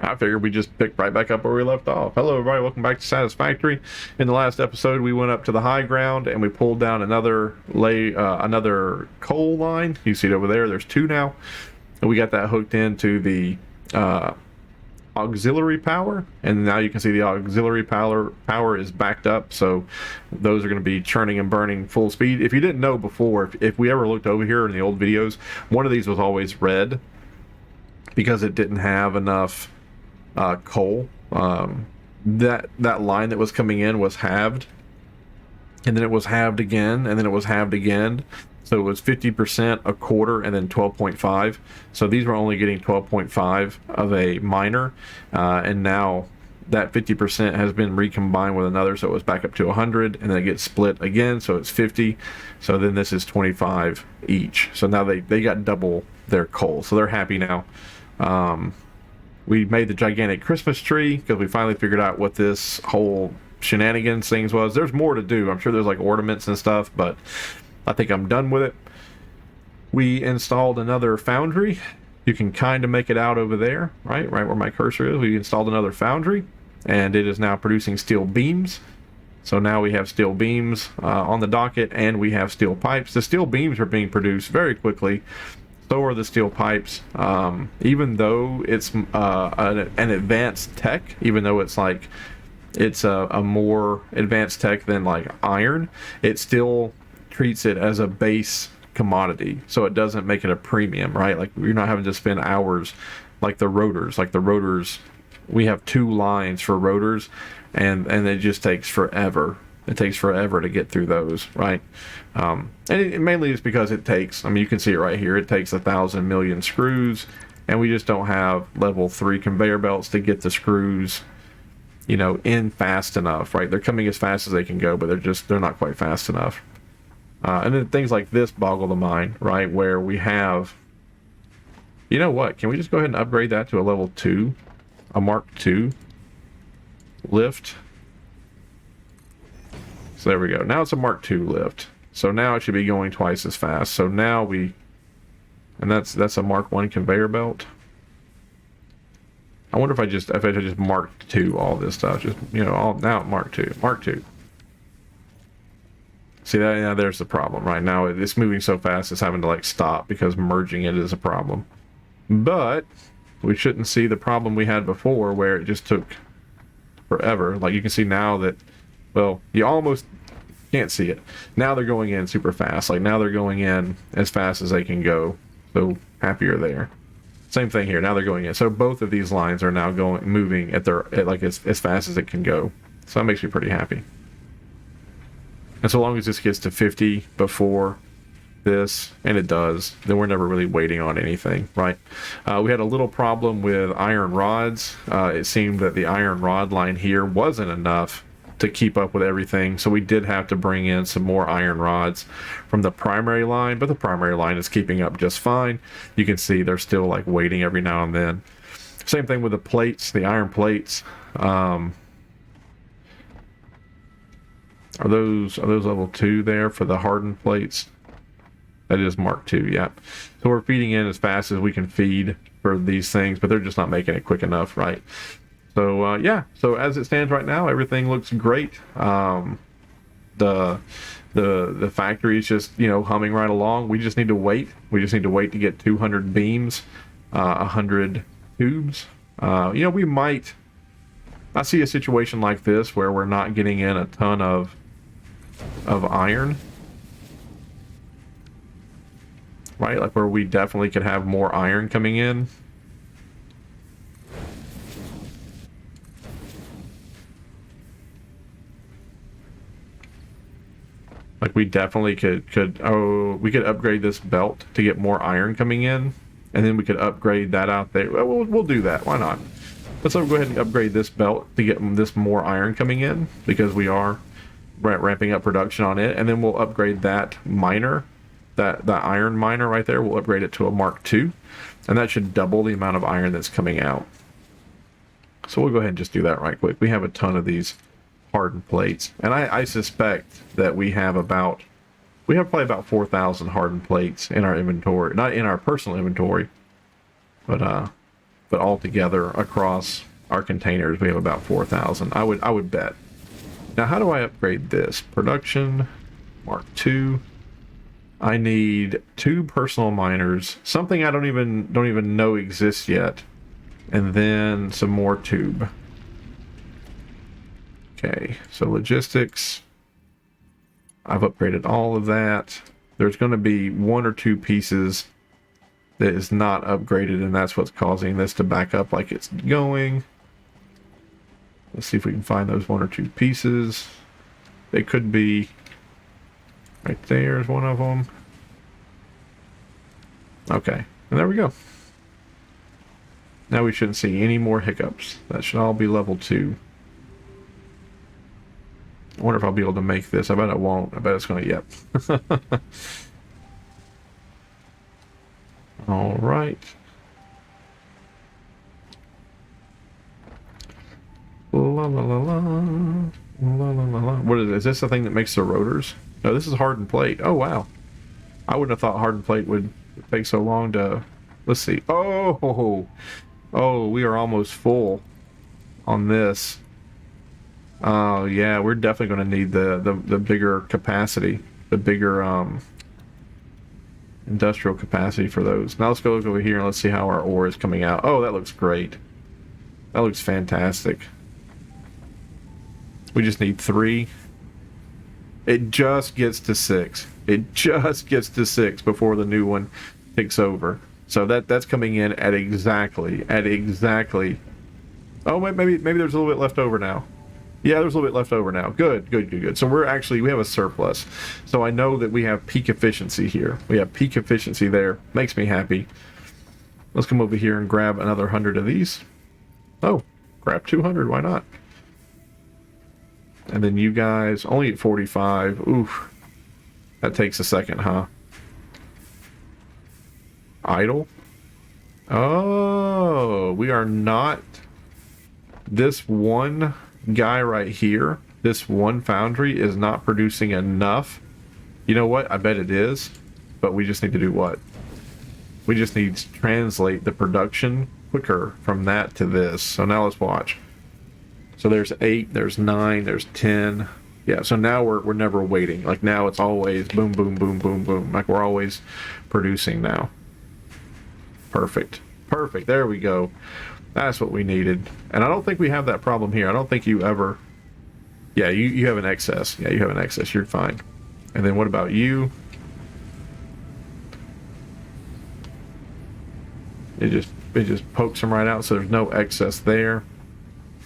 I figured we just pick right back up where we left off. Hello, everybody. Welcome back to Satisfactory. In the last episode, we went up to the high ground and we pulled down another coal line. You see it over there. There's two now. And we got that hooked into the auxiliary power, and now you can see the auxiliary power is backed up, so those are going to be churning and burning full speed. If you didn't know before, if we ever looked over here in the old videos, one of these was always red because it didn't have enough coal. That line that was coming in was halved, and then it was halved again, and then it was halved again. So it was 50%, a quarter, and then 12.5. So these were only getting 12.5 of a miner, and now that 50% has been recombined with another, so it was back up to 100, and then it gets split again, so it's 50. So then this is 25 each. So now they got double their coal, so they're happy now. We made the gigantic Christmas tree because we finally figured out what this whole shenanigans things was. There's more to do. I'm sure there's like ornaments and stuff, but I think I'm done with it. We installed another foundry. You can kind of make it out over there, right where my cursor is. We installed another foundry, and it is now producing steel beams. So now we have steel beams on the docket, and we have steel pipes. The steel beams are being produced very quickly. So are the steel pipes. Even though it's an advanced tech, even though it's like it's a more advanced tech than like iron, it still treats it as a base commodity, so it doesn't make it a premium, right? Like you're not having to spend hours like the rotors. Like the rotors, we have 2 lines for rotors, and it just takes forever. It takes forever to get through those, right? And it mainly is because it takes, I mean, you can see it right here, it takes 1,000 million screws, and we just don't have level 3 conveyor belts to get the screws, you know, in fast enough, right? They're coming as fast as they can go, but they're not quite fast enough. And then things like this boggle the mind, right? Where we have, you know what? Can we just go ahead and upgrade that to a level 2, a Mark II lift? So there we go. Now it's a Mark II lift. So now it should be going twice as fast. So now and that's a Mark I conveyor belt. I wonder if I just Mark II all this stuff. Just, you know, all now Mark II. See that? Yeah, there's the problem. Right now it's moving so fast it's having to like stop because merging it is a problem. But we shouldn't see the problem we had before where it just took forever. Like you can see now that, well, you almost can't see it. Now they're going in super fast. Like now they're going in as fast as they can go. So happier there. Same thing here. Now they're going in. So both of these lines are now moving at as fast as it can go. So that makes me pretty happy. And so long as this gets to 50 before this, and it does, then we're never really waiting on anything, right? We had a little problem with iron rods. It seemed that the iron rod line here wasn't enough to keep up with everything, so we did have to bring in some more iron rods from the primary line, but the primary line is keeping up just fine. You can see they're still like waiting every now and then. Same thing with the plates, the iron plates. Are those level 2 there for the hardened plates? That is Mark II, yeah. So we're feeding in as fast as we can feed for these things, but they're just not making it quick enough, right? So yeah, so as it stands right now, everything looks great. The factory is just, you know, humming right along. We just need to wait. We just need to wait to get 200 beams, 100 tubes. You know, I see a situation like this where we're not getting in a ton of iron, right? Like where we definitely could have more iron coming in. Like we definitely could we could upgrade this belt to get more iron coming in, and then we could upgrade that out there. Well, we'll do that. Why not? Let's go ahead and upgrade this belt to get this more iron coming in, because we are ramping up production on it, and then we'll upgrade that miner, that iron miner right there. We'll upgrade it to a Mark II, and that should double the amount of iron that's coming out. So we'll go ahead and just do that right quick. We have a ton of these hardened plates, and I suspect that we have probably about 4,000 hardened plates in our inventory, not in our personal inventory, but but altogether across our containers, we have about 4,000. I would bet. Now, how do I upgrade this? Production, Mark II. I need 2 personal miners, something I don't even know exists yet, and then some more tube. Okay, so logistics. I've upgraded all of that. There's going to be 1 or 2 pieces that is not upgraded, and that's what's causing this to back up like it's going. Let's see if we can find those 1 or 2 pieces. They could be right there is one of them. Okay, and there we go. Now we shouldn't see any more hiccups. That should all be level 2. I wonder if I'll be able to make this. I bet I won't. I bet it's going to, yep. All right. La la la la. La la la la. What is it? Is this the thing that makes the rotors? No, this is hardened plate. Oh, wow. I wouldn't have thought hardened plate would take so long to... Let's see. Oh, we are almost full on this. Oh, yeah, we're definitely going to need the bigger capacity, the bigger industrial capacity for those. Now let's go look over here and let's see how our ore is coming out. Oh, that looks great. That looks fantastic. We just need 3. It just gets to 6. It just gets to 6 before the new one takes over. So that's coming in at exactly. Oh, maybe there's a little bit left over now. Yeah, there's a little bit left over now. Good. So we have a surplus. So I know that we have peak efficiency here. We have peak efficiency there. Makes me happy. Let's come over here and grab another 100 of these. Oh, grab 200. Why not? And then you guys only at 45. Oof. That takes a second, huh? Idle? Oh, we are not... This one guy right here, this one foundry is not producing enough. You know what? I bet it is. But we just need to do what? We just need to translate the production quicker from that to this. So now let's watch. So there's 8, there's 9, there's 10. Yeah, so now we're never waiting. Like now it's always boom, boom, boom, boom, boom. Like we're always producing now. Perfect. There we go. That's what we needed. And I don't think we have that problem here. I don't think you ever... Yeah, you have an excess. Yeah, you have an excess. You're fine. And then what about you? It just pokes them right out, so there's no excess there.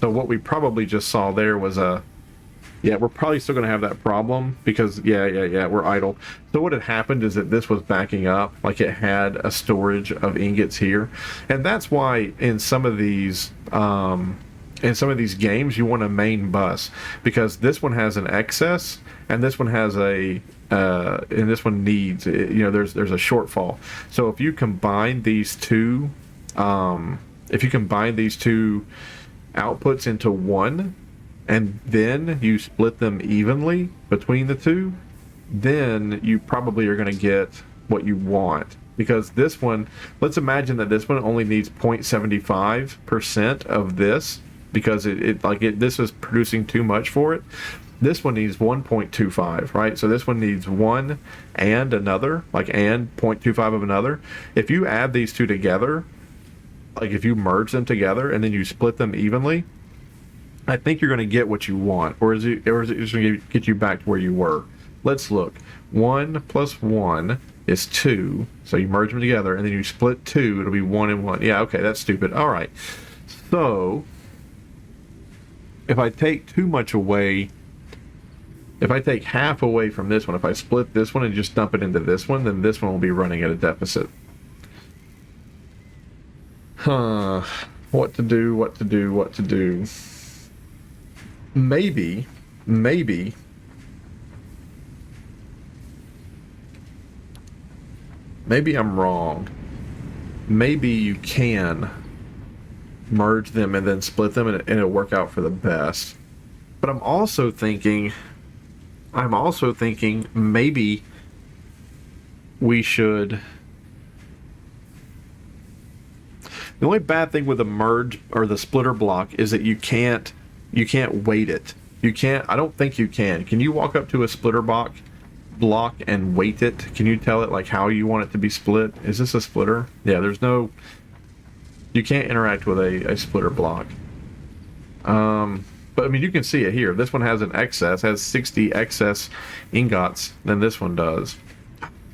So what we probably just saw there was a... Yeah, we're probably still going to have that problem because, yeah, we're idle. So what had happened is that this was backing up, like it had a storage of ingots here. And that's why in some of these games, you want a main bus because this one has an excess and this one has a, and this one needs, there's a shortfall. So if you combine these two, outputs into one, and then you split them evenly between the two, then you probably are going to get what you want. Because this one, let's imagine that this one only needs 0.75% of this, because this is producing too much for it. This one needs 1.25, right? So this one needs one and another, and 0.25 of another. If you add these two together, if you merge them together and then you split them evenly, I think you're going to get what you want, or is it just going to get you back to where you were? Let's look. 1 plus 1 is 2, so you merge them together, and then you split 2, it'll be 1 and 1. Yeah, okay, that's stupid. All right. So, if I take too much away, if I take half away from this one, if I split this one and just dump it into this one, then this one will be running at a deficit. What to do? Maybe I'm wrong. Maybe you can merge them and then split them and it'll work out for the best. But I'm also thinking maybe we should... The only bad thing with the merge or the splitter block is that you can't weight it. You can't. I don't think you can. Can you walk up to a splitter block and weight it? Can you tell it like how you want it to be split? Is this a splitter? Yeah. There's no. You can't interact with a splitter block. But I mean, you can see it here. This one has has 60 excess ingots than this one does.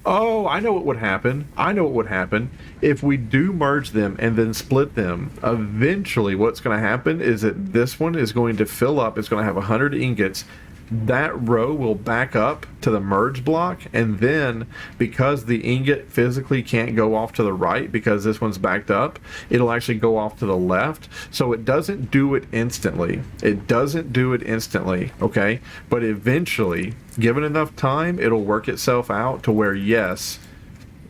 Oh, I know what would happen. I know what would happen. If we do merge them and then split them, eventually what's going to happen is that this one is going to fill up. It's going to have 100 ingots. That row will back up to the merge block, and then because the ingot physically can't go off to the right because this one's backed up, it'll actually go off to the left. So it doesn't do it instantly. It doesn't do it instantly, okay? But eventually, given enough time, it'll work itself out to where, yes,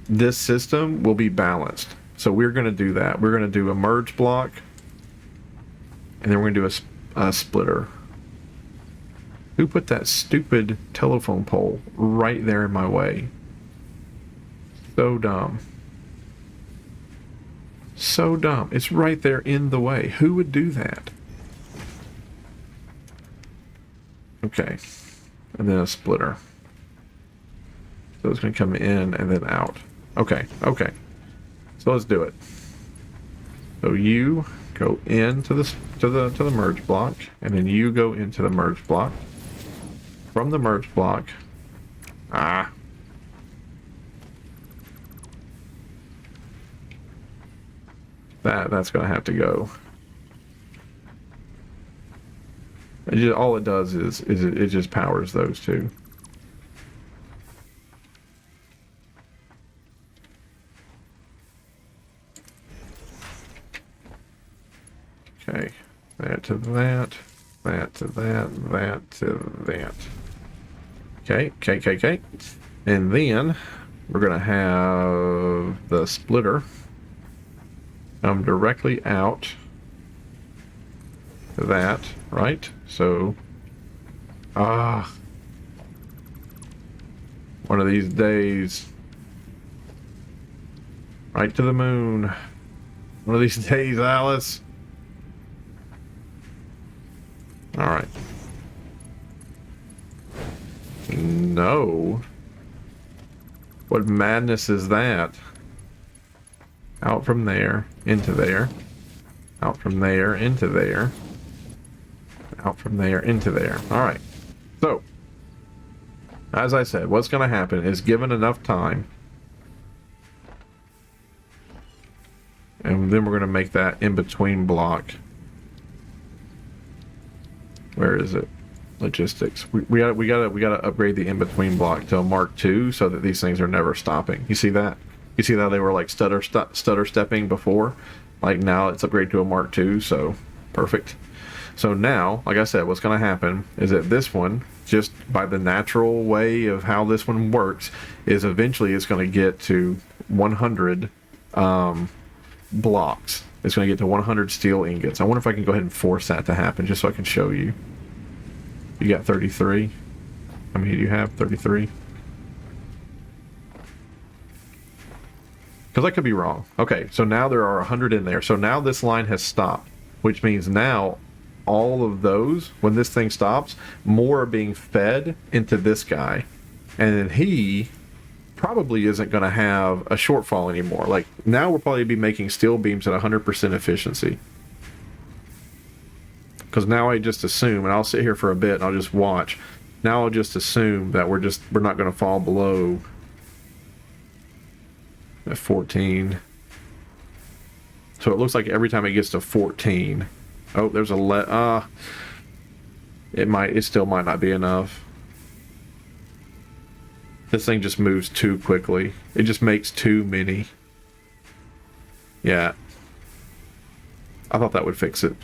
this system will be balanced. So we're going to do that. We're going to do a merge block, and then we're going to do a splitter. Who put that stupid telephone pole right there in my way? So dumb. So dumb. It's right there in the way. Who would do that? Okay. And then a splitter. So it's going to come in and then out. Okay. Okay. So let's do it. So you go into the merge block, and then you go into the merge block. From the merge block, that's going to have to go. All it does is it just powers those two. Okay, that to that, that to that, that to that. Okay. And then we're going to have the splitter come directly out to that, right? So, one of these days, right to the moon. One of these days, Alice. All right. No. What madness is that? Out from there, into there. Out from there, into there. Out from there, into there. Alright. So, as I said, what's going to happen is given enough time, and then we're going to make that in-between block. Where is it? Logistics. We gotta upgrade the in-between block to a Mark II so that these things are never stopping. You see that? You see that they were like stutter stepping before? Like now it's upgraded to a Mark II, so perfect. So now, like I said, what's going to happen is that this one, just by the natural way of how this one works, is eventually it's going to get to 100 blocks. It's going to get to 100 steel ingots. I wonder if I can go ahead and force that to happen just so I can show you. You got 33. How many do you have? 33? Because I could be wrong. Okay, so now there are 100 in there. So now this line has stopped, which means now all of those, when this thing stops, more are being fed into this guy. And then he probably isn't going to have a shortfall anymore. Like, now we'll probably be making steel beams at 100% efficiency. Because now I just assume, and I'll sit here for a bit and I'll just watch. Now I'll just assume that we're not going to fall below at 14. So it looks like every time it gets to 14, oh, there's a it still might not be enough. This thing just moves too quickly. It just makes too many. Yeah. I thought that would fix it.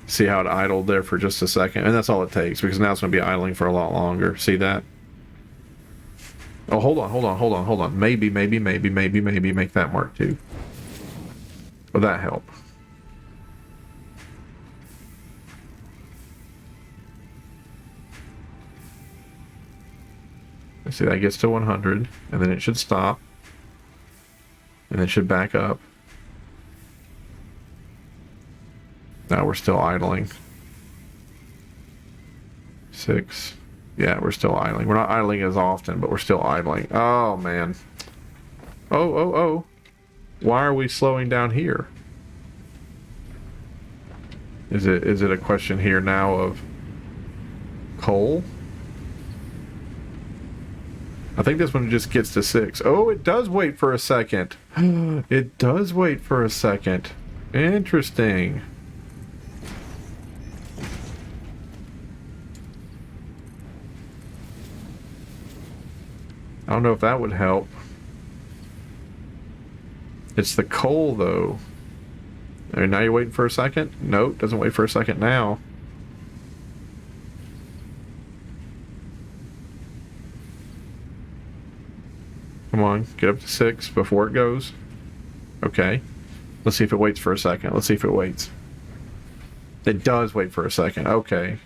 See how it idled there for just a second? And that's all it takes, because now it's going to be idling for a lot longer. See that? Oh, hold on. Maybe make that Mark II. Will that help? Let's see, that gets to 100, and then it should stop. And then it should back up. No, we're still idling. 6. Yeah, we're still idling. We're not idling as often, but we're still idling. Oh, man. Oh. Why are we slowing down here? Is it a question here now of coal? I think this one just gets to 6. Oh, it does wait for a second. It does wait for a second. Interesting. I don't know if that would help. It's the coal, though. All right, now you're waiting for a second? Nope, doesn't wait for a second now. Come on, get up to 6 before it goes. Okay. Let's see if it waits for a second. Let's see if it waits. It does wait for a second. Okay.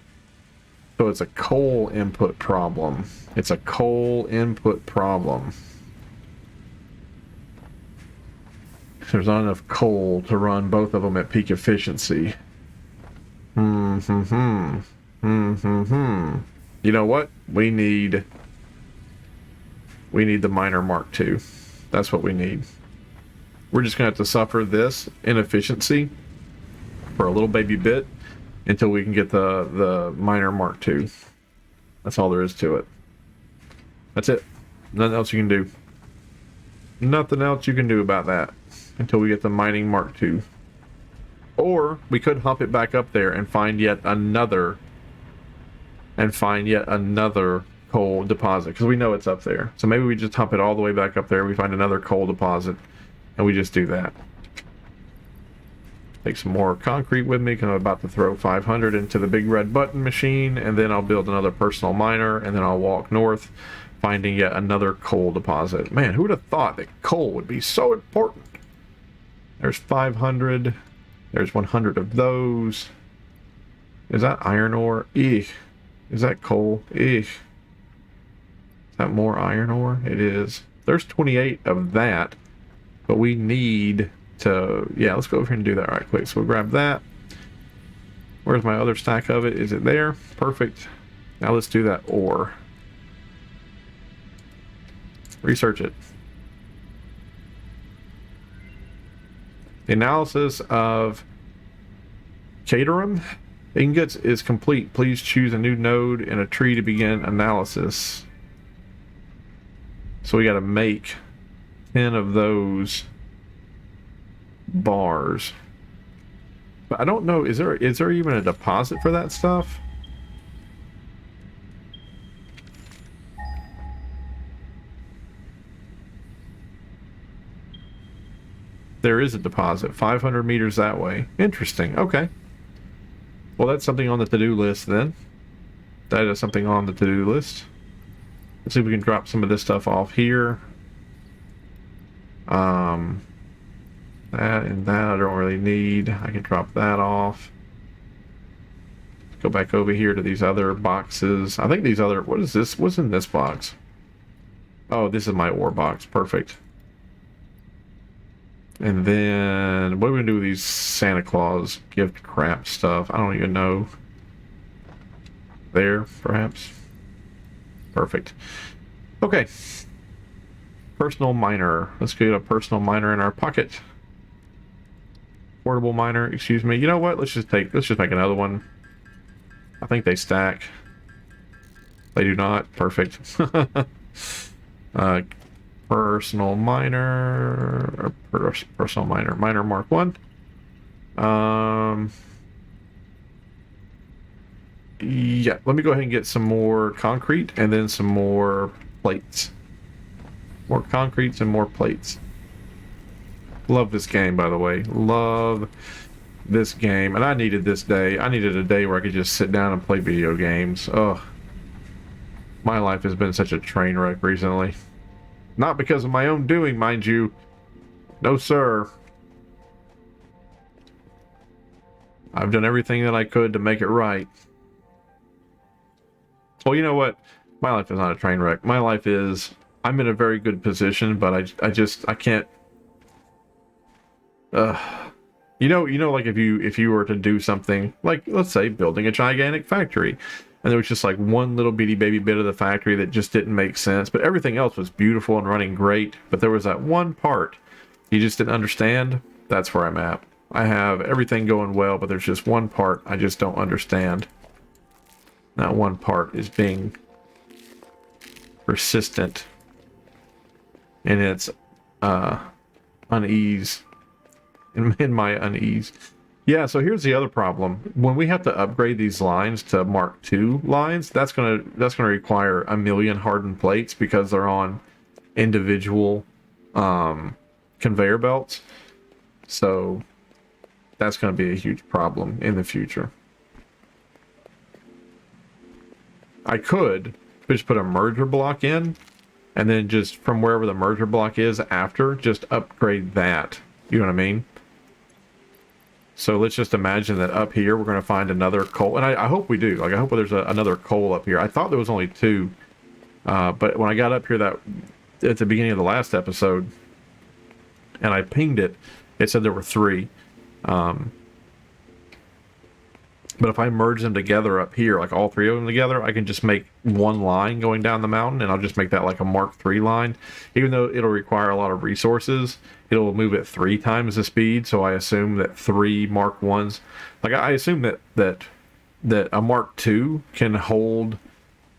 So it's a coal input problem. It's a coal input problem. There's not enough coal to run both of them at peak efficiency. You know what? We need the miner Mark II. That's what we need. We're just gonna have to suffer this inefficiency for a little baby bit until we can get the miner Mark II. That's all there is to it. That's it. Nothing else you can do. Nothing else you can do about that until we get the mining Mark II. Or we could hump it back up there and find yet another coal deposit, because we know it's up there. So maybe we just hump it all the way back up there, we find another coal deposit, and we just do that. Take some more concrete with me, because I'm about to throw 500 into the big red button machine, and then I'll build another personal miner, and then I'll walk north, finding yet another coal deposit. Man, who would have thought that coal would be so important? There's 500. There's 100 of those. Is that iron ore? Eek. Is that coal? Eek. Is that more iron ore? It is. There's 28 of that, but we need to... Yeah, let's go over here and do that right quick. So we'll grab that. Where's my other stack of it? Is it there? Perfect. Now let's do that ore. Research it. The analysis of Caterham ingots is complete. Please choose a new node in a tree to begin analysis. So we got to make 10 of those bars. But I don't know, is there even a deposit for that stuff? There is a deposit, 500 meters that way. Interesting. Okay. Well, that's something on the to-do list then. That is something on the to-do list. Let's see if we can drop some of this stuff off here. That and that I don't really need. I can drop that off. Go back over here to these other boxes. I think these other... What is this? What's in this box? Oh, this is my ore box. Perfect. And then, what are we gonna do with these Santa Claus gift crap stuff? I don't even know. There, perhaps. Perfect. Okay. Personal miner. Let's get a personal miner in our pocket. Portable miner, excuse me. You know what? Let's just make another one. I think they stack. They do not. Perfect. Personal miner, personal miner, miner Mark 1. Yeah, let me go ahead and get some more concrete and then some more plates. More concretes and more plates. Love this game, by the way. Love this game. And I needed this day. I needed a day where I could just sit down and play video games. Ugh. My life has been such a train wreck recently. Not because of my own doing, mind you. No, sir. I've done everything that I could to make it right. Well, you know what? My life is not a train wreck. My life is... I'm in a very good position, but I can't... like if you were to do something like, let's say, building a gigantic factory, and there was just like one little bitty baby bit of the factory that just didn't make sense, but everything else was beautiful and running great, but there was that one part you just didn't understand. That's where I'm at. I have everything going well, but there's just one part I just don't understand. That one part is being persistent in its unease, in my unease. Yeah, so here's the other problem. When we have to upgrade these lines to Mark II lines, that's gonna require a million hardened plates because they're on individual conveyor belts. So that's going to be a huge problem in the future. I could just put a merger block in, and then just from wherever the merger block is after, just upgrade that. You know what I mean? So let's just imagine that up here we're going to find another coal, and I hope we do. Like, I hope there's another coal up here. I thought there was only two, but when I got up here that at the beginning of the last episode, and I pinged it, it said there were three. But if I merge them together up here, like all three of them together, I can just make one line going down the mountain, and I'll just make that like a Mark III line. Even though it'll require a lot of resources, it'll move at 3 times the speed, so I assume that 3 Mark Is, like I assume that a Mark II can hold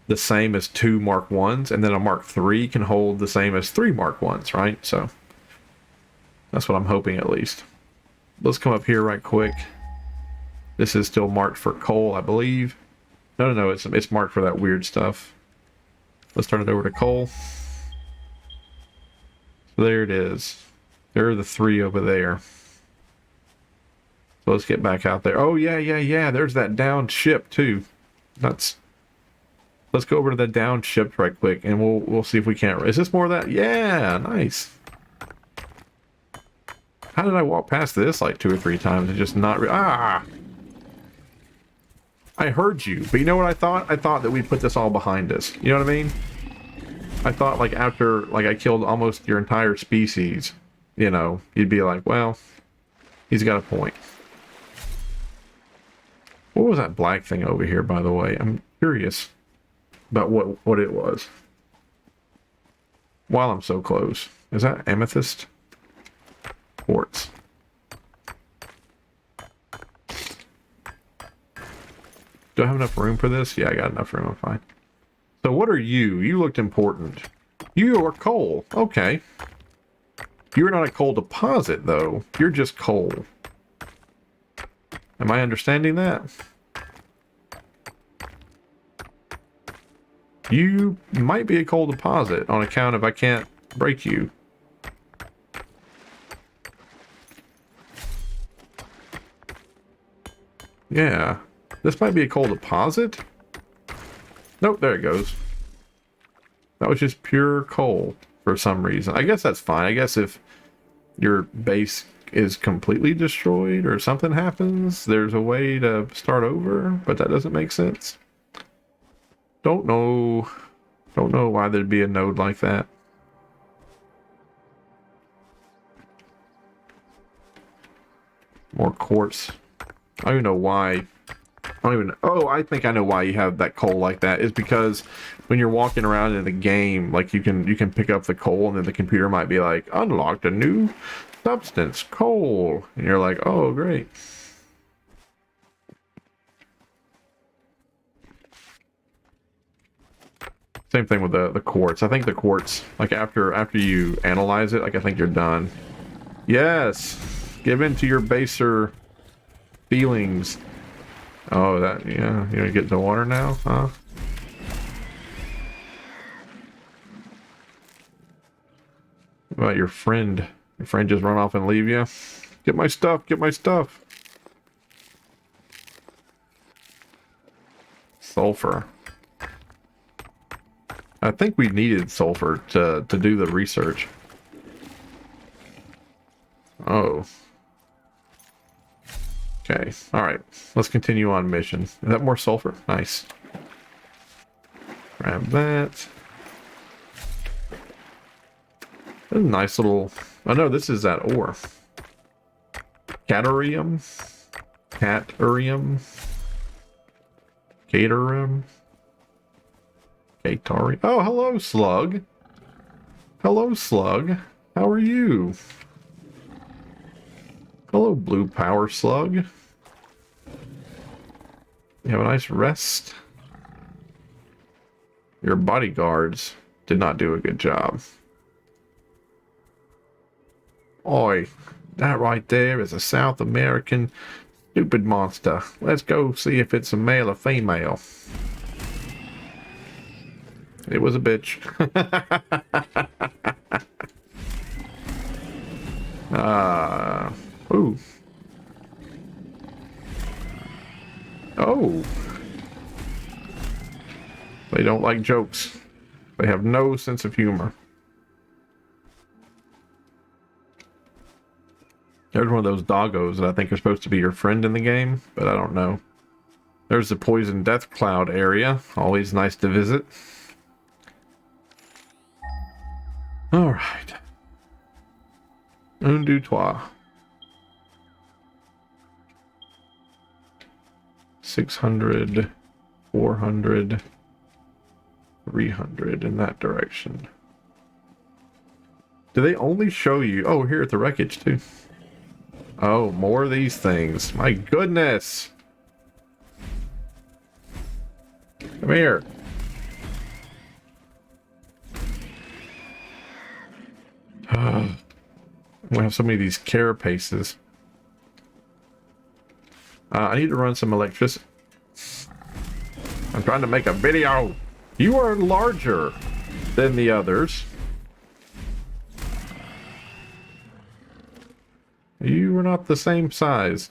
the same as 2 Mark Is, and then a Mark III can hold the same as 3 Mark Is, right? So that's what I'm hoping, at least. Let's come up here right quick. This is still marked for coal, I believe. No, it's marked for that weird stuff. Let's turn it over to coal. So there it is. There are the 3 over there. So let's get back out there. Oh, yeah. There's that downed ship, too. Let's go over to the downed ship right quick, and we'll see if we can't... Is this more of that? Yeah, nice. How did I walk past this like 2 or 3 times and just not... I heard you, but you know what I thought? I thought that we put this all behind us. You know what I mean? I thought, like, after, like, I killed almost your entire species, you know, you'd be like, well, he's got a point. What was that black thing over here, by the way? I'm curious about what it was. While I'm so close. Is that amethyst? Quartz. Do I have enough room for this? Yeah, I got enough room. I'm fine. So what are you? You looked important. You are coal. Okay. You're not a coal deposit, though. You're just coal. Am I understanding that? You might be a coal deposit on account of I can't break you. Yeah. This might be a coal deposit? Nope, there it goes. That was just pure coal for some reason. I guess that's fine. I guess if your base is completely destroyed or something happens, there's a way to start over, but that doesn't make sense. Don't know why there'd be a node like that. More quartz. I don't even know why. Oh, I think I know why you have that coal like that. Is because when you're walking around in the game, like you can pick up the coal, and then the computer might be like, unlocked a new substance, coal, and you're like, oh, great. Same thing with the quartz. I think the quartz, like after you analyze it, like I think you're done. Yes, give in to your baser feelings. Oh, that, yeah, you're gonna get into water now, huh? What about your friend? Your friend just run off and leave you? Get my stuff, get my stuff. Sulfur. I think we needed sulfur to do the research. Oh. Okay, alright. Let's continue on mission. Is that more sulfur? Nice. Grab that. That's a nice little... Oh no, this is that ore. Catarium? Catarium? Catarium? Catari. Oh, hello, Slug. Hello, Slug. How are you? Hello, Blue Power Slug. You have a nice rest. Your bodyguards did not do a good job. Oi, that right there is a South American stupid monster. Let's go see if it's a male or female. It was a bitch. Ooh. Oh. They don't like jokes. They have no sense of humor. There's one of those doggos that I think are supposed to be your friend in the game, but I don't know. There's the Poison Death Cloud area. Always nice to visit. Alright. Un, deux, trois. 600, 400, 300 in that direction. Do they only show you... Oh, here at the wreckage, too. Oh, more of these things. My goodness! Come here. We have so many of these carapaces. I need to run some electricity. I'm trying to make a video. You are larger than the others. You are not the same size.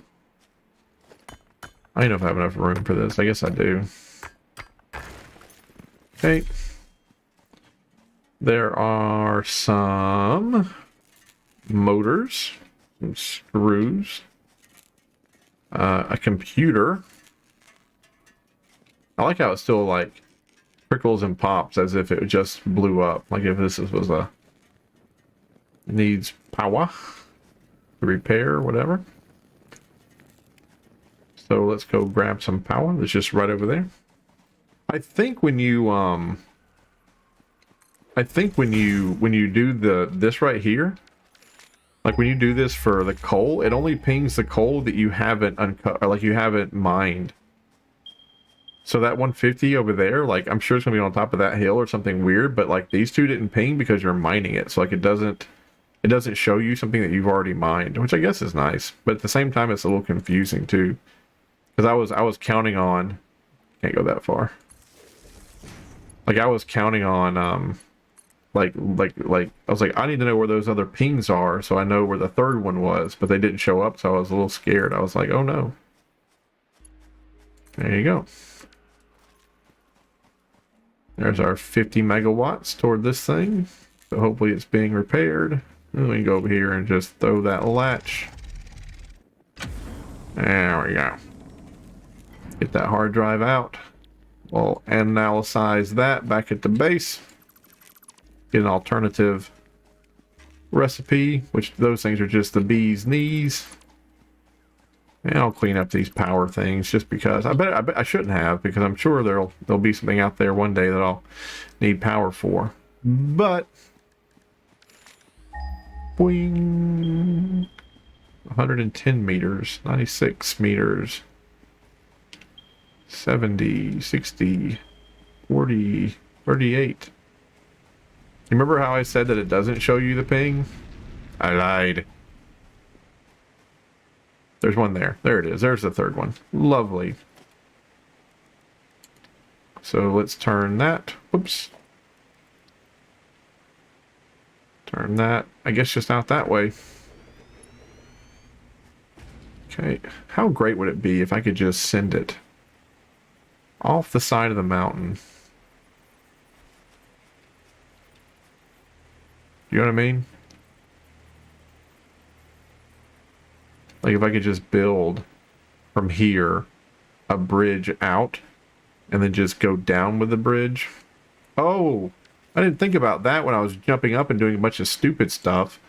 I don't know if I have enough room for this. I guess I do. Okay. There are some motors, some screws, a computer. I like how it still like prickles and pops as if it just blew up. Like if this was a needs power to repair, whatever. So let's go grab some power. That's just right over there. I think when you do this right here, like when you do this for the coal, it only pings the coal that you haven't uncut, or like you haven't mined. So that 150 over there, like I'm sure it's gonna be on top of that hill or something weird, but like these two didn't ping because you're mining it. So like it doesn't show you something that you've already mined, which I guess is nice, but at the same time it's a little confusing too. Because I was counting on, can't go that far. Like I was counting on like I was like, I need to know where those other pings are so I know where the third one was, but they didn't show up, so I was a little scared. I was like, oh no. There you go. There's our 50 megawatts toward this thing. So hopefully it's being repaired. And we can go over here and just throw that latch. There we go. Get that hard drive out. We'll analyze that back at the base. Get an alternative recipe, which those things are just the bee's knees. And I'll clean up these power things just because I bet I shouldn't have, because I'm sure there'll be something out there one day that I'll need power for. But boing, 110 meters, 96 meters, 70, 60, 40, 38. You remember how I said that it doesn't show you the ping? I lied. There's one there. There it is. There's the third one. Lovely. So let's turn that. Whoops. Turn that, I guess, just out that way. Okay. How great would it be if I could just send it off the side of the mountain? You know what I mean? Like if I could just build from here a bridge out and then just go down with the bridge. Oh, I didn't think about that when I was jumping up and doing a bunch of stupid stuff.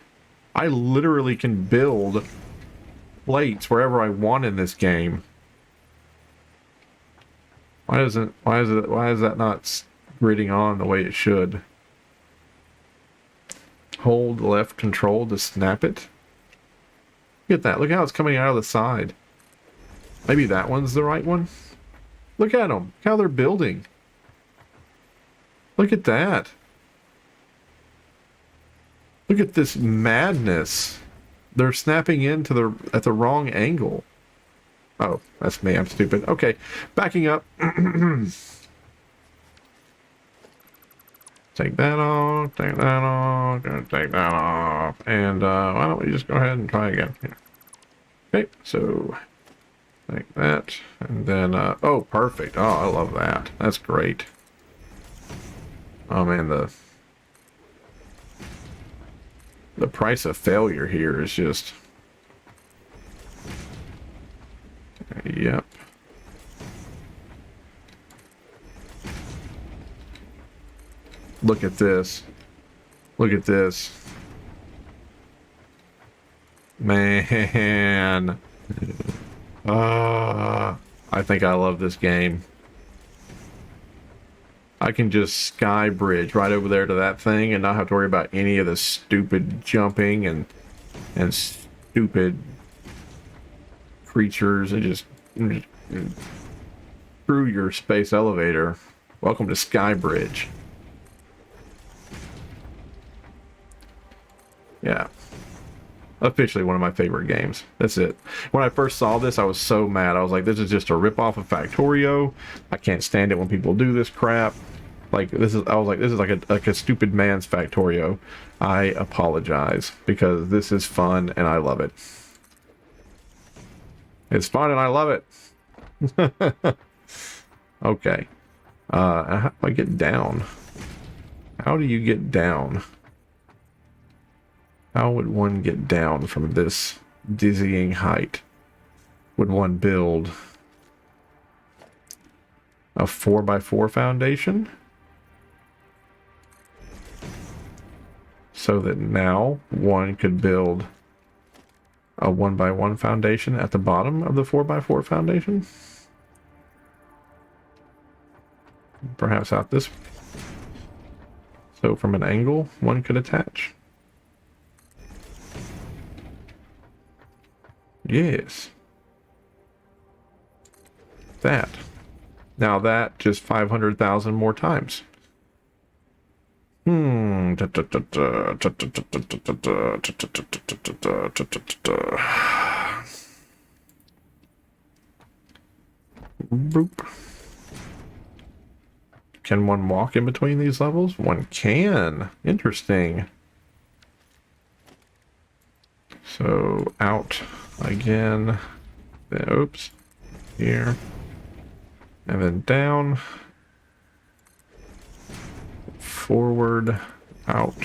I literally can build plates wherever I want in this game. Why is that not gridding on the way it should? Hold left control to snap it. Look at that. Look how it's coming out of the side. Maybe that one's the right one. Look at them. Look how they're building. Look at that. Look at this madness. They're snapping into at the wrong angle. Oh, that's me. I'm stupid. Okay, backing up. Take that off. Take that off. Gonna take that off. And why don't we just go ahead and try again? Here. Okay, so like that, and then oh, perfect. Oh, I love that. That's great. Oh man, the price of failure here is just... Yep. Look at this. Look at this. Man. I think I love this game. I can just sky bridge right over there to that thing and not have to worry about any of the stupid jumping and stupid creatures and just through your space elevator. Welcome to Skybridge. Yeah. Officially one of my favorite games. That's it. When I first saw this, I was so mad. I was like, this is just a ripoff of Factorio. I can't stand it when people do this crap. Like, I was like, this is like a stupid man's Factorio. I apologize, because this is fun and I love it. It's fun and I love it. Okay. How do I get down? How do you get down? How would one get down from this dizzying height? Would one build a 4x4 foundation? So that now one could build a 1x1 foundation at the bottom of the 4x4 foundation? Perhaps out this way. So from an angle, one could attach. Yes. That. Now that just 500,000 more times. Boop. Can one walk in between these levels? One can. Interesting. So out again. Then, oops. Here. And then down. Forward. Out.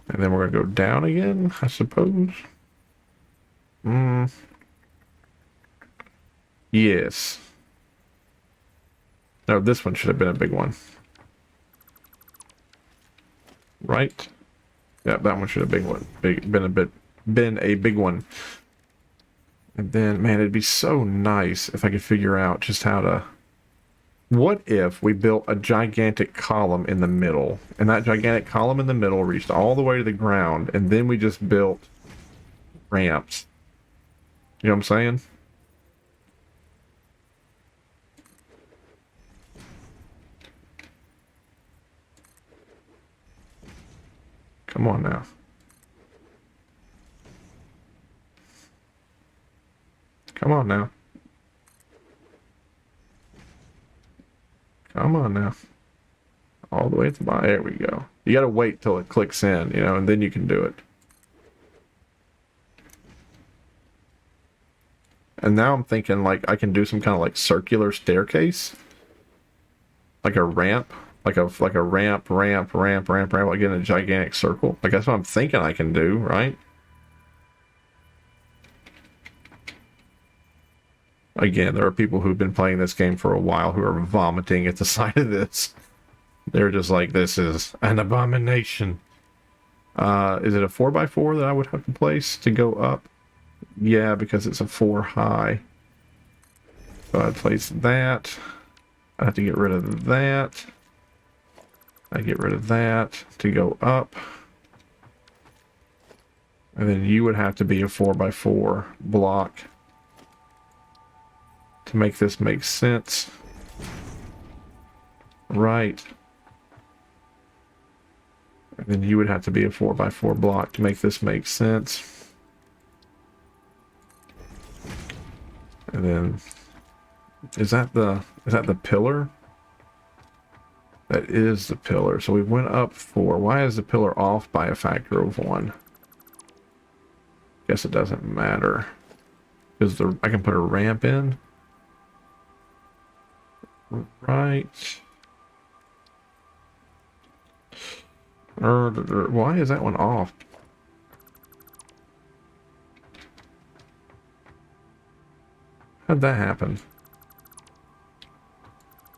And then we're going to go down again, I suppose. Yes. No, this one should have been a big one. Right? Yeah, that one should have been a big one. And then, man, it'd be so nice if I could figure out just how to... What if we built a gigantic column in the middle, and that gigantic column in the middle reached all the way to the ground, and then we just built ramps? You know what I'm saying? Come on now. Come on now. Come on now. All the way at the bottom. There we go. You gotta wait till it clicks in, you know, and then you can do it. And now I'm thinking, like, I can do some kind of, like, circular staircase. Like a ramp. Like a ramp, like in a gigantic circle. Like, that's what I'm thinking I can do, right? Again, there are people who've been playing this game for a while who are vomiting at the sight of this. They're just like, this is an abomination. Is it a 4x4 that I would have to place to go up? Yeah, because it's a 4 high. So I'd place that. I have to get rid of that. I get rid of that to go up. And then you would have to be a 4x4 block to make this make sense. Right. And then you would have to be a 4x4 block to make this make sense. And then is that the pillar? That is the pillar. So we went up 4. Why is the pillar off by a factor of 1? Guess it doesn't matter. Because I can put a ramp in. Right. Why is that one off? How'd that happen?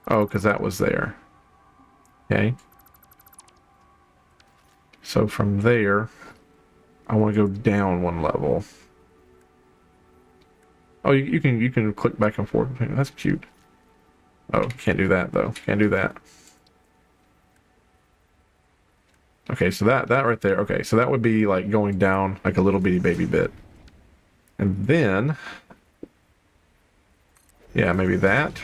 Oh, because that was there. Okay. So from there, I want to go down 1 level. Oh, you can click back and forth. That's cute. Oh, can't do that though. Can't do that. Okay, so that right there. Okay, so that would be like going down like a little bitty baby bit. And then, yeah, maybe that.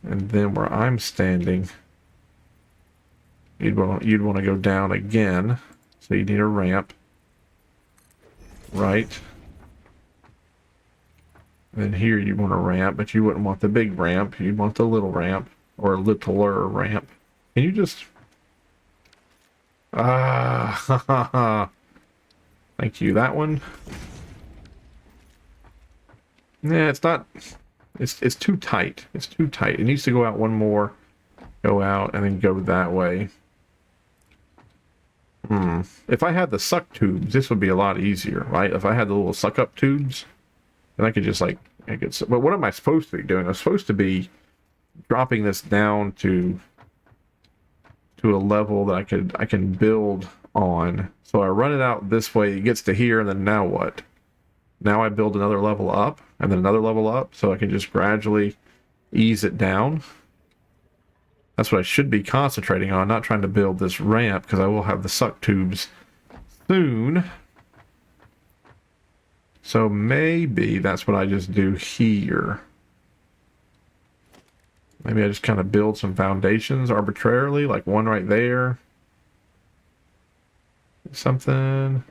And then where I'm standing, you'd want to go down again. So you need a ramp. Right. And then here you want a ramp, but you wouldn't want the big ramp. You'd want the little ramp or a littler ramp. Can you just... Ah, thank you. That one. Yeah, it's not. It's too tight. It's too tight. It needs to go out 1 more, go out, and then go that way. If I had the suck tubes, this would be a lot easier, right? If I had the little suck up tubes, then I could just like. But what am I supposed to be doing? I'm supposed to be dropping this down to a level that I can build on. So I run it out this way, it gets to here, and then now what? Now I build another level up, and then another level up, so I can just gradually ease it down. That's what I should be concentrating on, not trying to build this ramp, because I will have the suck tubes soon. So maybe that's what I just do here. Maybe I just kind of build some foundations arbitrarily, like one right there. Something.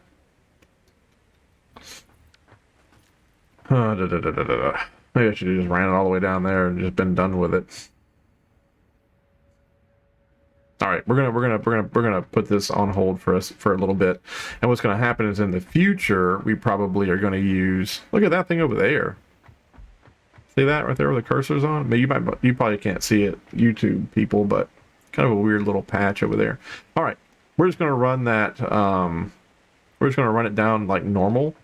Maybe I should have just ran it all the way down there and just been done with it. All right, we're gonna put this on hold for a little bit, and what's gonna happen is in the future we probably are gonna use. Look at that thing over there. See that right there where the cursor's on? Maybe you probably can't see it, YouTube people, but kind of a weird little patch over there. All right, we're just gonna run that. We're just gonna run it down like normal,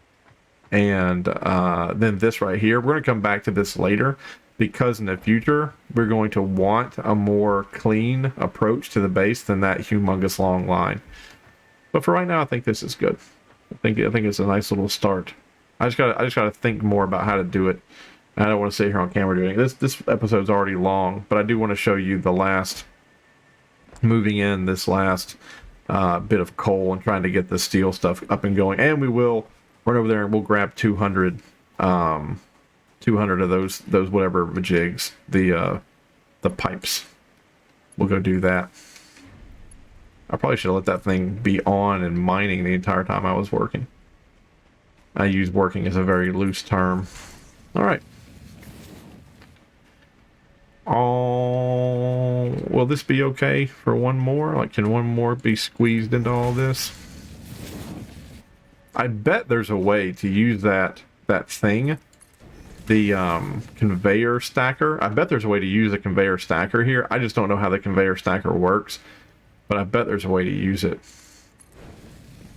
and then this right here. We're gonna come back to this later because in the future we're going to want a more clean approach to the base than that humongous long line. But for right now, I think this is good. I think it's a nice little start. I just gotta think more about how to do it. I don't want to sit here on camera doing it. This episode's already long, but I do want to show you the last, moving in this last bit of coal and trying to get the steel stuff up and going. And we will run over there and we'll grab 200 of those whatever jigs, the pipes. We'll go do that. I probably should have let that thing be on and mining the entire time I was working. I use working as a very loose term. All right. Oh, will this be okay for 1 more? Like, can 1 more be squeezed into all this? I bet there's a way to use that thing, the conveyor stacker. I bet there's a way to use a conveyor stacker here. I just don't know how the conveyor stacker works, but I bet there's a way to use it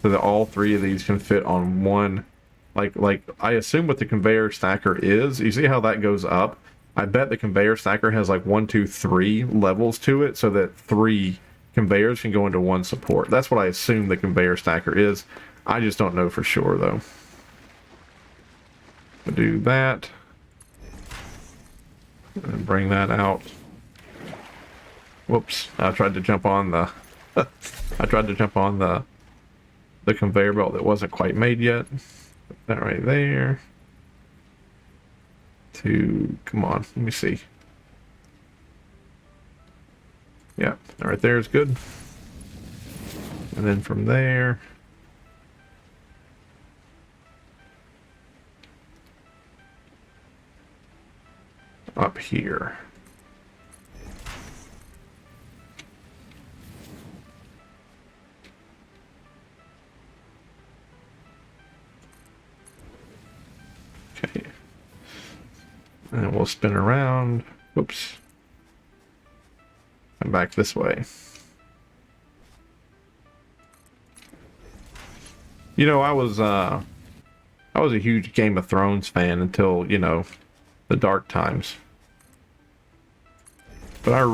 so that all 3 of these can fit on one. Like I assume what the conveyor stacker is. You see how that goes up? I bet the conveyor stacker has like 1, 2, 3 levels to it so that 3 conveyors can go into 1 support. That's what I assume the conveyor stacker is. I just don't know for sure though. We'll do that. And bring that out. Whoops, I tried to jump on the I tried to jump on the conveyor belt that wasn't quite made yet. Put that right there. Come on, let me see. Yeah, right there is good. And then from there, up here. Okay. And then we'll spin around. Whoops. And back this way. You know, I was a huge Game of Thrones fan until, you know, the dark times. But I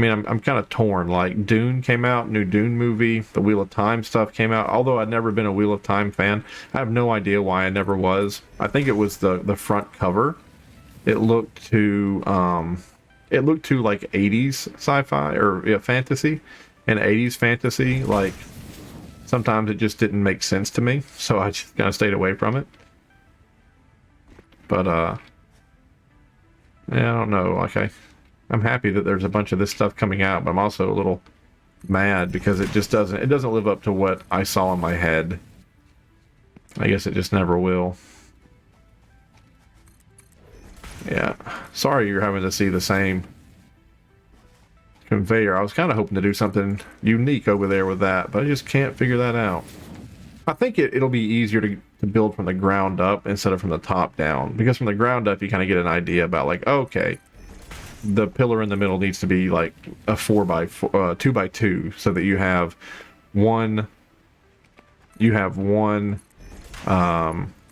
mean, I'm kind of torn. Like, Dune came out, new Dune movie, the Wheel of Time stuff came out. Although I'd never been a Wheel of Time fan, I have no idea why I never was. I think it was the front cover. It looked too like 80s sci-fi or fantasy, and 80s fantasy. Like, sometimes it just didn't make sense to me, so I just kind of stayed away from it. But yeah, I don't know. Like, I'm happy that there's a bunch of this stuff coming out, but I'm also a little mad because it doesn't live up to what I saw in my head. I guess it just never will. Yeah, sorry you're having to see the same conveyor. I was kind of hoping to do something unique over there with that, but I just can't figure that out. I think it'll be easier to build from the ground up instead of from the top down, because from the ground up you kind of get an idea about, like, okay, the pillar in the middle needs to be like a 4x4, 2x2, so that you have one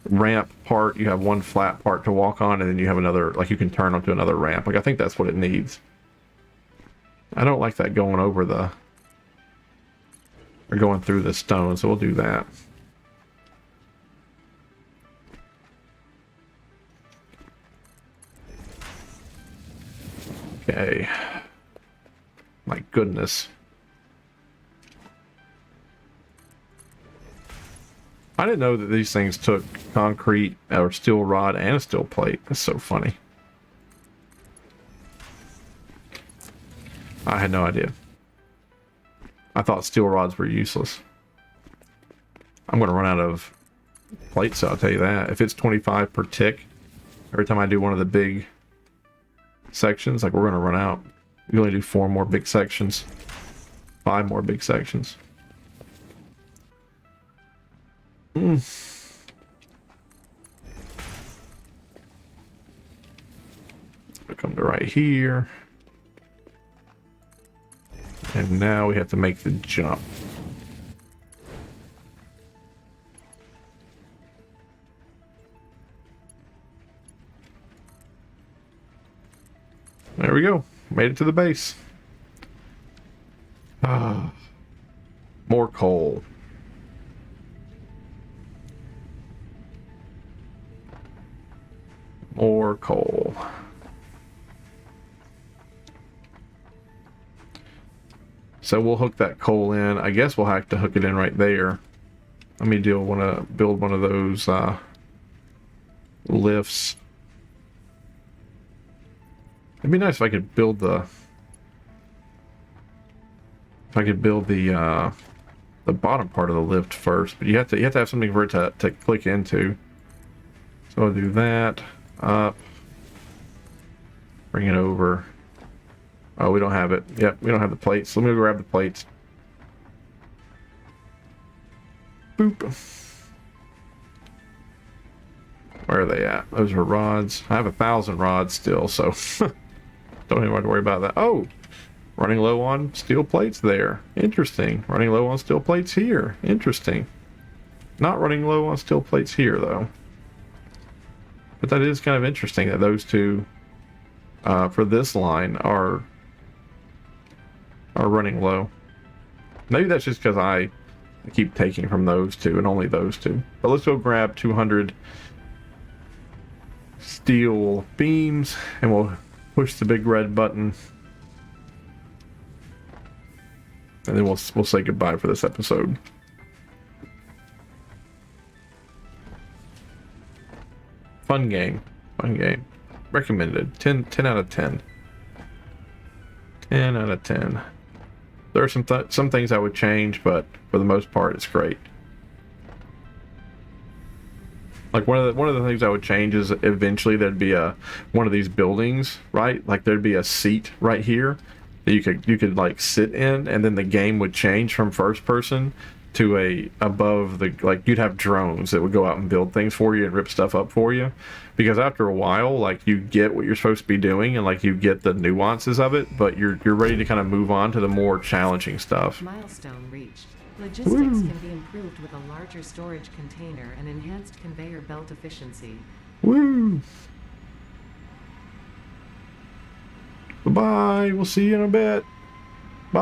ramp part, you have one flat part to walk on, and then you have another, like, you can turn onto another ramp. Like, I think that's what it needs. I don't like that going over or going through the stone, so we'll do that. Okay. My goodness. I didn't know that these things took concrete or steel rod and a steel plate. That's so funny. I had no idea. I thought steel rods were useless. I'm going to run out of plates, so I'll tell you that. If it's 25 per tick, every time I do one of the big sections, like, we're going to run out. We only do 4 more big sections. 5 more big sections. I come to right here. And now we have to make the jump. There we go. Made it to the base. More coal. More coal. So we'll hook that coal in. I guess we'll have to hook it in right there. Let me build one of those lifts. It'd be nice if I could build the bottom part of the lift first, but you have to have something for it to click into. So I'll do that. Up. Bring it over. Oh, we don't have it. Yep, we don't have the plates. So let me go grab the plates. Boop. Where are they at? Those are rods. I have 1,000 rods still, so don't even have to worry about that. Oh, running low on steel plates there. Interesting. Running low on steel plates here. Interesting. Not running low on steel plates here, though. But that is kind of interesting that those two, for this line, are running low. Maybe that's just because I I keep taking from those two and only those two. But let's go grab 200 steel beams and we'll push the big red button. And then we'll say goodbye for this episode. Fun game. Fun game. Recommended. 10 out of 10. 10 out of 10. There are some things I would change, but for the most part, it's great. Like one of the things I would change is eventually there'd be one of these buildings, right? Like there'd be a seat right here that you could like sit in, and then the game would change from first person to above the, like you'd have drones that would go out and build things for you and rip stuff up for you, because after a while, like you get what you're supposed to be doing and like you get the nuances of it, but you're ready to kind of move on to the more challenging stuff. Milestone reached. Logistics can be improved with a larger storage container and enhanced conveyor belt efficiency. Woo! Bye-bye. We'll see you in a bit. Bye.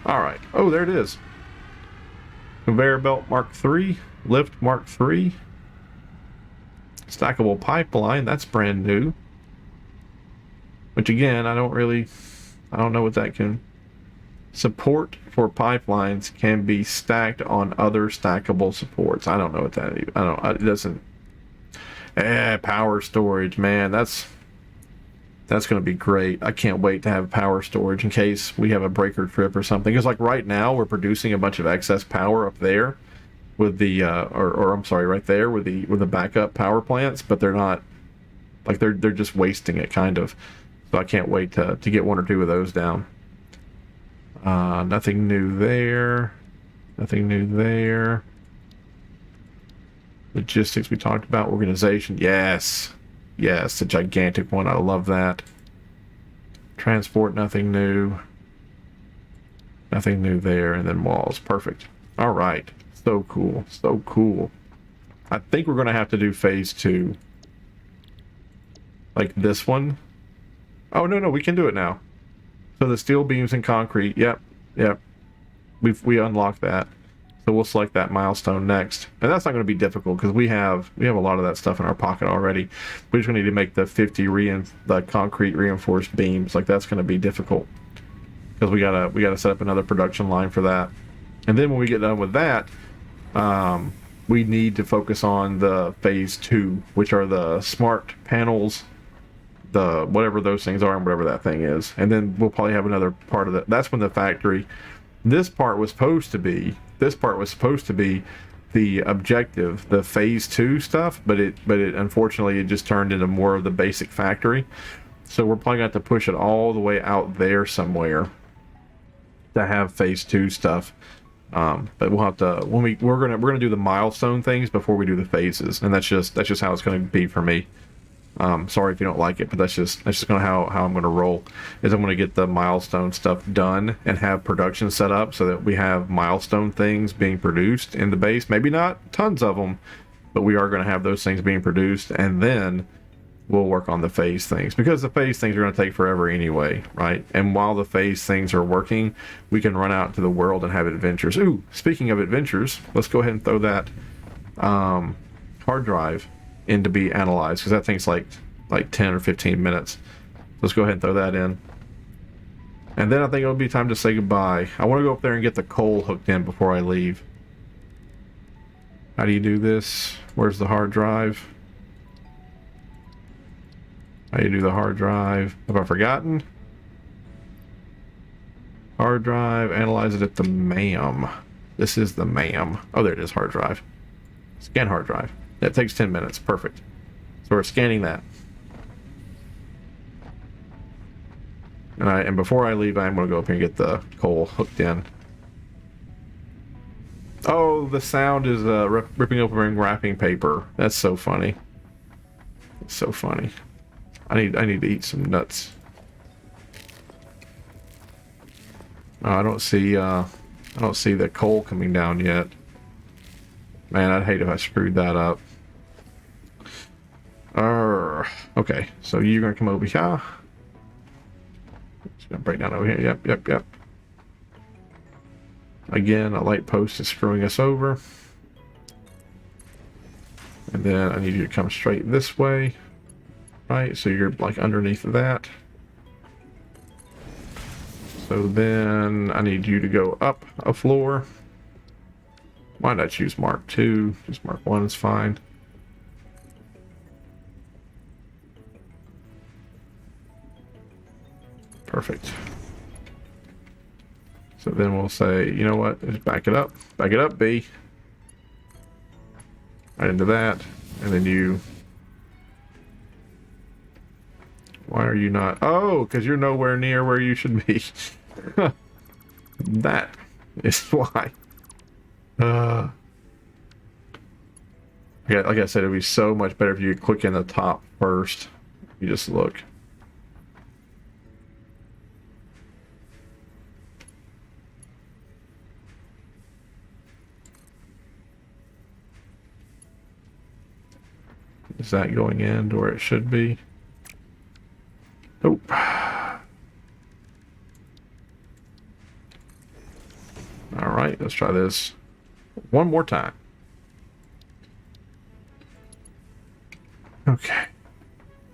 All right. Oh, there it is. Conveyor belt Mark III. Lift Mark III. Stackable pipeline. That's brand new. Which again, I don't know what that can. Support for pipelines can be stacked on other stackable supports. I don't know what that is. It doesn't. Power storage, man. That's going to be great. I can't wait to have power storage in case we have a breaker trip or something. Because like right now, we're producing a bunch of excess power up there with the, or I'm sorry, right there with the backup power plants, but they're not, like they're just wasting it kind of. So I can't wait to get one or two of those down. Nothing new there. Nothing new there. Logistics we talked about. Organization. Yes. Yes, a gigantic one. I love that. Transport, nothing new. Nothing new there. And then walls. Perfect. All right. So cool. So cool. I think we're going to have to do phase 2. Like this one. Oh, no, we can do it now. So the steel beams and concrete. Yep. We unlocked that. So we'll select that milestone next. And that's not going to be difficult because we have a lot of that stuff in our pocket already. We just need to make the 50 the concrete reinforced beams. Like that's going to be difficult because we gotta set up another production line for that. And then when we get done with that, we need to focus on the phase 2, which are the smart panels, the whatever those things are and whatever that thing is. And then we'll probably have another part of that. That's when the factory. This part was supposed to be the objective, the phase 2 stuff, but it unfortunately it just turned into more of the basic factory. So we're probably going to have to push it all the way out there somewhere to have phase 2 stuff. But we'll have to we're gonna do the milestone things before we do the phases, and that's just how it's going to be for me. Sorry if you don't like it, but that's just kind of how I'm going to roll. Is I'm going to get the milestone stuff done and have production set up so that we have milestone things being produced in the base. Maybe not tons of them, but we are going to have those things being produced, and then we'll work on the phase things because the phase things are going to take forever anyway, right? And while the phase things are working, we can run out into the world and have adventures. Ooh, speaking of adventures, let's go ahead and throw that hard drive in to be analyzed because that thing's like 10 or 15 minutes. Let's go ahead and throw that in. And then I think it'll be time to say goodbye. I want to go up there and get the coal hooked in before I leave. How do you do this? Where's the hard drive? How do you do the hard drive? Have I forgotten? Hard drive, analyze it at the MAM. This is the MAM. Oh, there it is, hard drive. Scan hard drive. That takes 10 minutes. Perfect. So we're scanning that. And before I leave, I'm going to go up here and get the coal hooked in. Oh, the sound is ripping open wrapping paper. That's so funny. It's so funny. I need to eat some nuts. Oh, I don't see the coal coming down yet. Man, I'd hate if I screwed that up. Okay, so you're gonna come over here. Just gonna break down over here. Yep. Again, a light post is screwing us over. And then I need you to come straight this way. Right, so you're like underneath of that. So then I need you to go up a floor. Why did I choose Mark 2? Just Mark 1 is fine. Perfect. So then we'll say, you know what, just back it up. Back it up, B. Right into that. And then you... Why are you not... Oh, because you're nowhere near where you should be. That is why. Yeah, like I said, it'd be so much better if you could click in the top first. You just look. Is that going in to where it should be? Nope. Alright, let's try this one more time. Okay.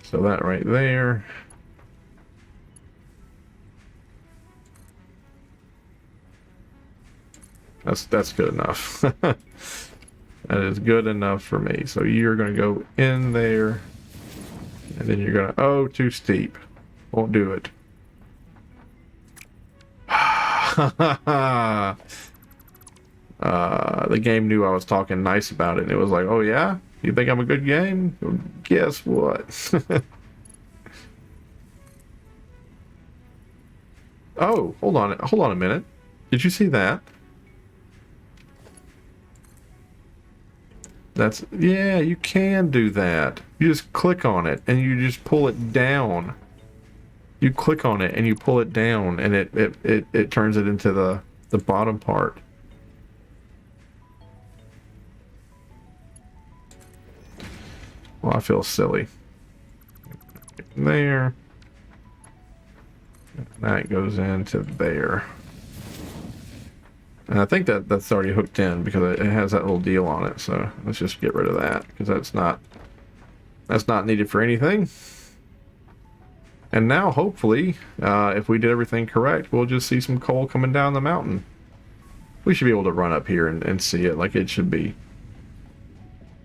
So that right there. That's good enough. That is good enough for me. So you're going to go in there. And then you're going to... Oh, too steep. Won't do it. The game knew I was talking nice about it. And it was like, oh yeah? You think I'm a good game? Well, guess what? Oh, hold on a minute. Did you see that? That's, yeah, you can do that. You just click on it and you just pull it down. You click on it and you pull it down and it turns it into the bottom part. Well, I feel silly. There. That goes into there. And I think that's already hooked in because it has that little deal on it. So let's just get rid of that because that's not needed for anything. And now hopefully, if we did everything correct, we'll just see some coal coming down the mountain. We should be able to run up here and see it like it should be.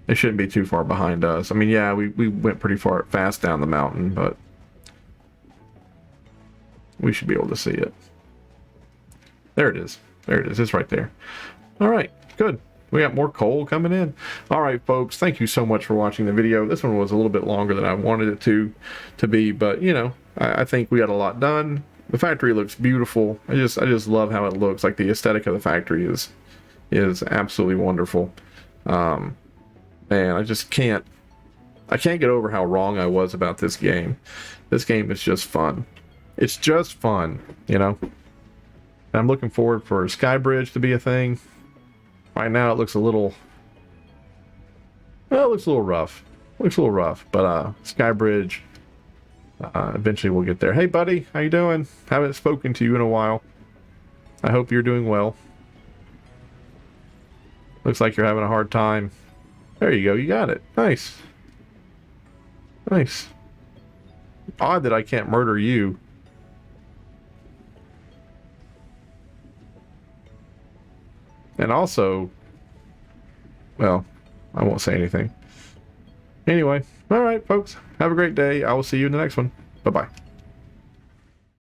It shouldn't be too far behind us. I mean, yeah, we went pretty fast down the mountain, but we should be able to see it. There it is. There it is. It's right there. All right, good. We got more coal coming in. All right, folks, thank you so much for watching the video. This one was a little bit longer than I wanted it to be, but you know, I think we got a lot done. The factory looks beautiful. I just love how it looks. Like the aesthetic of the factory is absolutely wonderful. Man, I can't get over how wrong I was about this game. This game is just fun. It's just fun, you know. And I'm looking forward for Skybridge to be a thing. Right now it looks a little... Well, it looks a little rough. Looks a little rough, but Skybridge, eventually we'll get there. Hey buddy, how you doing? Haven't spoken to you in a while. I hope you're doing well. Looks like you're having a hard time. There you go, you got it. Nice. Nice. Odd that I can't murder you. And also, well, I won't say anything. Anyway, all right, folks. Have a great day. I will see you in the next one. Bye-bye.